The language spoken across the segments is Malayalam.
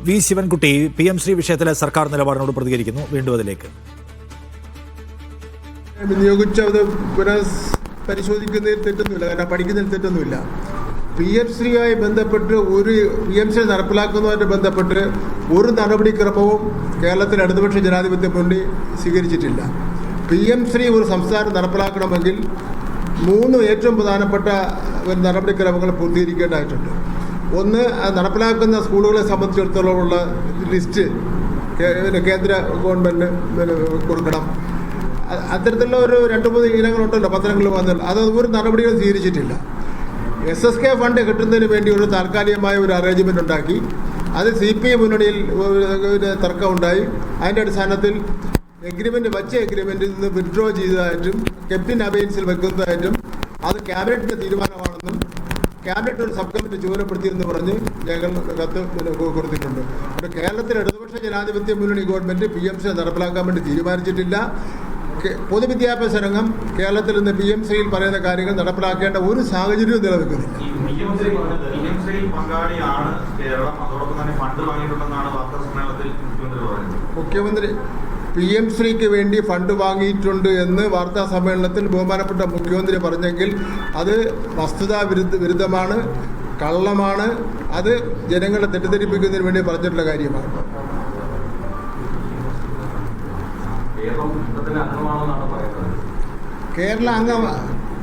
വി ശിവൻകുട്ടി PM ശ്രീ വിഷയത്തിലെ സർക്കാർ നിലപാടിനോട് പ്രതികരിക്കുന്നു. വീണ്ടും അതിലേക്ക്. നിയോഗിച്ചത് പുനഃപരിശോധിക്കുന്നതിൽ തെറ്റൊന്നുമില്ല, കാരണം പഠിക്കുന്നതിൽ തെറ്റൊന്നുമില്ല. PM ശ്രീയുമായി ബന്ധപ്പെട്ട് PM ശ്രീ നടപ്പിലാക്കുന്നതുമായിട്ട് ബന്ധപ്പെട്ട് ഒരു നടപടിക്രമവും കേരളത്തിലെ ഇടതുപക്ഷ ജനാധിപത്യ മുന്നണി സ്വീകരിച്ചിട്ടില്ല. PM ശ്രീ ഒരു സംസ്ഥാനം നടപ്പിലാക്കണമെങ്കിൽ 3 ഏറ്റവും പ്രധാനപ്പെട്ട നടപടിക്രമങ്ങൾ പൂർത്തീകരിക്കേണ്ടതായിട്ടുണ്ട്. ഒന്ന്, നടപ്പിലാക്കുന്ന സ്കൂളുകളെ സംബന്ധിച്ചിടത്തോളമുള്ള ലിസ്റ്റ് കേന്ദ്ര ഗവൺമെൻറ് കൊടുക്കണം. അത്തരത്തിലുള്ള ഒരു 2-3 ഇനങ്ങളുണ്ടല്ലോ പത്രങ്ങളിൽ വന്നത്, അത് ഒരു നടപടികളും സ്വീകരിച്ചിട്ടില്ല. SSK ഫണ്ട് കിട്ടുന്നതിന് വേണ്ടി ഒരു താൽക്കാലികമായ ഒരു അറേഞ്ച്മെൻ്റ് ഉണ്ടാക്കി. അത് CPI മുന്നണിയിൽ ഒരു തർക്കമുണ്ടായി. അതിൻ്റെ അടിസ്ഥാനത്തിൽ എഗ്രിമെൻറ്റിൽ നിന്ന് വിഡ്രോ ചെയ്തതായിട്ടും ക്യാബിനറ്റ് അബയൻസിൽ വെക്കുന്നതായിട്ടും അത് ക്യാബിനറ്റിൻ്റെ തീരുമാനമാണെന്നും ക്യാബിനറ്റ് ഒരു സബ് കമ്മിറ്റി ചുമതലപ്പെടുത്തിയെന്ന് പറഞ്ഞ് ഞങ്ങൾ കത്ത് കൊടുത്തിട്ടുണ്ട്. അപ്പോൾ കേരളത്തിലെ ഇടതുപക്ഷ ജനാധിപത്യ മുന്നണി ഗവൺമെൻറ് PM ശ്രീ നടപ്പിലാക്കാൻ വേണ്ടി തീരുമാനിച്ചിട്ടില്ല. പൊതുവിദ്യാഭ്യാസ രംഗം കേരളത്തിൽ നിന്ന് PM ശ്രീയിൽ പറയുന്ന കാര്യങ്ങൾ നടപ്പിലാക്കേണ്ട ഒരു സാഹചര്യവും നിലനിൽക്കുന്നില്ല. മുഖ്യമന്ത്രി PM ശ്രീക്ക് വേണ്ടി ഫണ്ട് വാങ്ങിയിട്ടുണ്ട് എന്ന് വാർത്താ സമ്മേളനത്തിൽ ബഹുമാനപ്പെട്ട മുഖ്യമന്ത്രി പറഞ്ഞെങ്കിൽ അത് വസ്തുതാ വിരുദ്ധമാണ്, കള്ളമാണ്. അത് ജനങ്ങളെ തെറ്റിദ്ധരിപ്പിക്കുന്നതിന് വേണ്ടി പറഞ്ഞിട്ടുള്ള കാര്യമാണ്.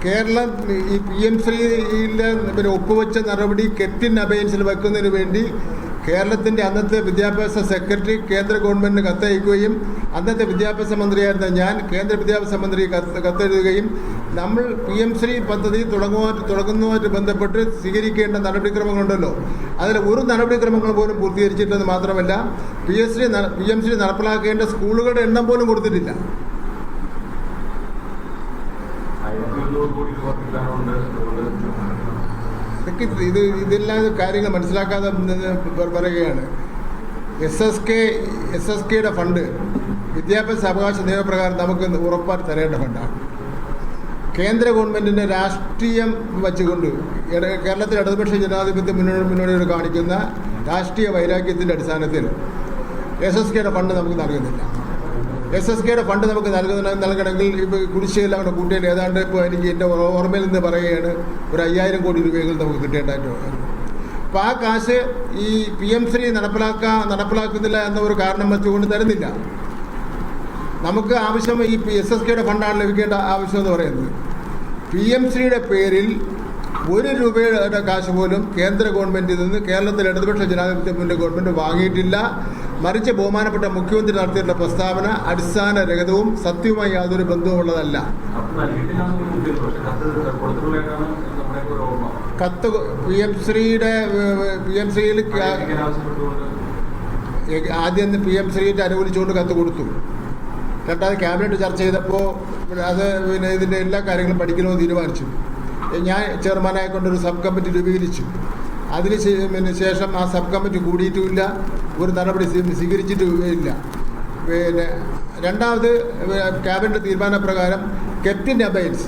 കേരളം ഈ PM ശ്രീയിലെ ഒപ്പുവെച്ച നടപടി ക്യാബിനറ്റ് അബയൻസിൽ വെക്കുന്നതിന് വേണ്ടി കേരളത്തിൻ്റെ അന്നത്തെ വിദ്യാഭ്യാസ സെക്രട്ടറി കേന്ദ്ര ഗവൺമെൻറ്റിന് കത്തയക്കുകയും അന്നത്തെ വിദ്യാഭ്യാസ മന്ത്രിയായിരുന്ന ഞാൻ കേന്ദ്ര വിദ്യാഭ്യാസ മന്ത്രി കത്തെഴുതുകയും നമ്മൾ PM ശ്രീ പദ്ധതി തുടങ്ങുന്നതുമായിട്ട് ബന്ധപ്പെട്ട് സ്വീകരിക്കേണ്ട നടപടിക്രമങ്ങളുണ്ടല്ലോ, അതിൽ ഒരു നടപടിക്രമങ്ങൾ പോലും പൂർത്തീകരിച്ചിട്ടെന്ന് മാത്രമല്ല PM ശ്രീ നടപ്പിലാക്കേണ്ട സ്കൂളുകളുടെ എണ്ണം പോലും കൊടുത്തിട്ടില്ല. ഇതെല്ലാം കാര്യങ്ങൾ മനസ്സിലാക്കാതെ പറയുകയാണ്. SSKയുടെ ഫണ്ട് വിദ്യാഭ്യാസ അവകാശ നിയമപ്രകാരം നമുക്ക് ഉറപ്പായിട്ട് തരേണ്ട ഫണ്ടാണ്. കേന്ദ്ര ഗവൺമെൻറ്റിൻ്റെ രാഷ്ട്രീയം വച്ചുകൊണ്ട് കേരളത്തിലെ ഇടതുപക്ഷ ജനാധിപത്യ മുന്നണിയോട് കാണിക്കുന്ന രാഷ്ട്രീയ വൈരാഗ്യത്തിൻ്റെ അടിസ്ഥാനത്തിൽ SSKയുടെ ഫണ്ട് നമുക്ക് നൽകുന്നില്ല. SSKയുടെ ഫണ്ട് നമുക്ക് നൽകണമെങ്കിൽ ഇപ്പോൾ കുടിശ്ശികയെല്ലാം കൂടെ കൂട്ടിയാൽ ഏതാണ്ട് ഇപ്പോൾ എനിക്ക് എൻ്റെ ഓർമ്മയിൽ നിന്ന് പറയുകയാണ് ഒരു 5000 കോടി രൂപയെങ്കിലും നമുക്ക് കിട്ടേണ്ടതായിട്ട്. അപ്പോൾ ആ കാശ് ഈ PM ശ്രീ നടപ്പിലാക്കുന്നില്ല എന്ന ഒരു കാരണം വെച്ചുകൊണ്ട് തരുന്നില്ല. നമുക്ക് ആവശ്യം ഈ SSKയുടെ ഫണ്ടാണ് ലഭിക്കേണ്ട ആവശ്യം എന്ന് പറയുന്നത്. PM ശ്രീയുടെ പേരിൽ 1 രൂപയുടെ കാശ് പോലും കേന്ദ്ര ഗവൺമെൻറ്റിൽ നിന്ന് കേരളത്തിലെ ഇടതുപക്ഷ ജനാധിപത്യ മുന്നണി ഗവൺമെൻറ് വാങ്ങിയിട്ടില്ല. മറിച്ച് ബഹുമാനപ്പെട്ട മുഖ്യമന്ത്രി നടത്തിയിട്ടുള്ള പ്രസ്താവന അടിസ്ഥാനരഹിതവും സത്യവുമായി യാതൊരു ബന്ധവുമുള്ളതല്ല. കത്ത് PM ശ്രീയിൽ ആദ്യം PM ശ്രീയുടെ അനുകൂലിച്ചുകൊണ്ട് കത്ത് കൊടുത്തു. രണ്ടാമത് ക്യാബിനറ്റ് ചർച്ച ചെയ്തപ്പോൾ അത് ഇതിൻ്റെ എല്ലാ കാര്യങ്ങളും പഠിക്കണമെന്ന് തീരുമാനിച്ചു. ഞാൻ ചെയർമാനായിക്കൊണ്ടൊരു സബ് കമ്മിറ്റി രൂപീകരിച്ചു. അതിന് ശേഷം ആ സബ് കമ്മിറ്റി കൂടിയിട്ടുമില്ല, ഒരു നടപടി സ്വീകരിച്ചിട്ടുമില്ല. രണ്ടാമത് ക്യാബിനറ്റ് തീരുമാനപ്രകാരം ക്യാബിനറ്റ് അബയൻസ്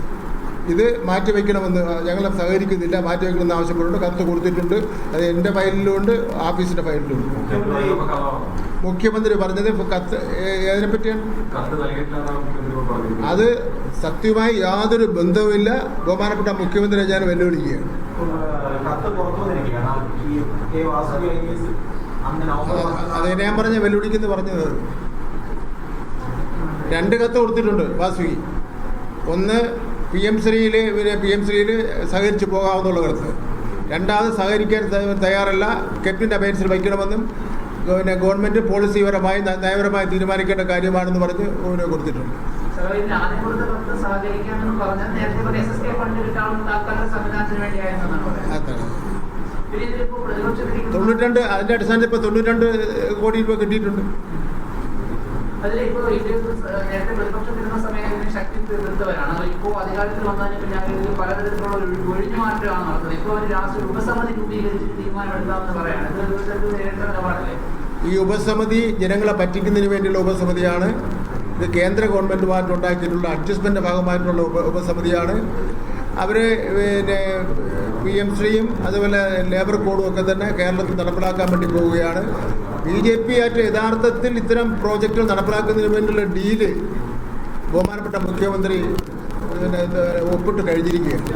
ഇത് മാറ്റിവെക്കണമെന്ന് ഞങ്ങൾ സഹകരിക്കുന്നില്ല, മാറ്റിവെക്കണമെന്ന് ആവശ്യപ്പെട്ടുകൊണ്ട് കത്ത് കൊടുത്തിട്ടുണ്ട്. അത് എൻ്റെ ഫയലിലുണ്ട്, ഓഫീസിൻ്റെ ഫയലിലുണ്ട്. മുഖ്യമന്ത്രി പറഞ്ഞത് കത്ത് ഏതിനെപ്പറ്റിയാണ്? അത് സത്യമായി യാതൊരു ബന്ധവുമില്ല. ബഹുമാനപ്പെട്ട മുഖ്യമന്ത്രിയെ ഞാൻ വെല്ലുവിളിക്കുകയാണ്. അത് ഞാൻ പറഞ്ഞ വെല്ലുവിളിക്കെന്ന് പറഞ്ഞത് 2 കത്ത് കൊടുത്തിട്ടുണ്ട് വാസുകി. ഒന്ന് PM ശ്രീയിൽ സഹകരിച്ച് പോകാവുന്നുള്ള കത്ത്. രണ്ടാമത് സഹകരിക്കാൻ തയ്യാറല്ല, ക്യാബിനറ്റ് അബയൻസിൽ വയ്ക്കണമെന്നും ഗവൺമെൻറ് പോളിസിപരമായി നയപരമായി തീരുമാനിക്കേണ്ട കാര്യമാണെന്ന് പറഞ്ഞ് കൊടുത്തിട്ടുണ്ട്. 92 അതിൻ്റെ അടിസ്ഥാനത്തിൽ ഇപ്പോൾ 92 കോടി രൂപ കിട്ടിയിട്ടുണ്ട്. ഈ ഉപസമിതി ജനങ്ങളെ പറ്റിക്കുന്നതിന് വേണ്ടിയുള്ള ഉപസമിതിയാണ്. ഇത് കേന്ദ്ര ഗവൺമെൻറ്റുമായിട്ടുണ്ടാക്കിയിട്ടുള്ള അഡ്ജസ്റ്റ്മെൻറ്റിൻ്റെ ഭാഗമായിട്ടുള്ള ഉപസമിതിയാണ്. അവർ പിന്നെ PM-ശ്രീയും അതുപോലെ ലേബർ കോഡും ഒക്കെ തന്നെ കേരളത്തിൽ നടപ്പിലാക്കാൻ വേണ്ടി പോവുകയാണ്. BJP ആയിട്ട് യഥാർത്ഥത്തിൽ ഇത്തരം പ്രോജക്റ്റുകൾ നടപ്പിലാക്കുന്നതിന് വേണ്ടിയുള്ള ഡീല് ബഹുമാനപ്പെട്ട മുഖ്യമന്ത്രി ഒപ്പിട്ട് കഴിഞ്ഞിരിക്കുകയാണ്.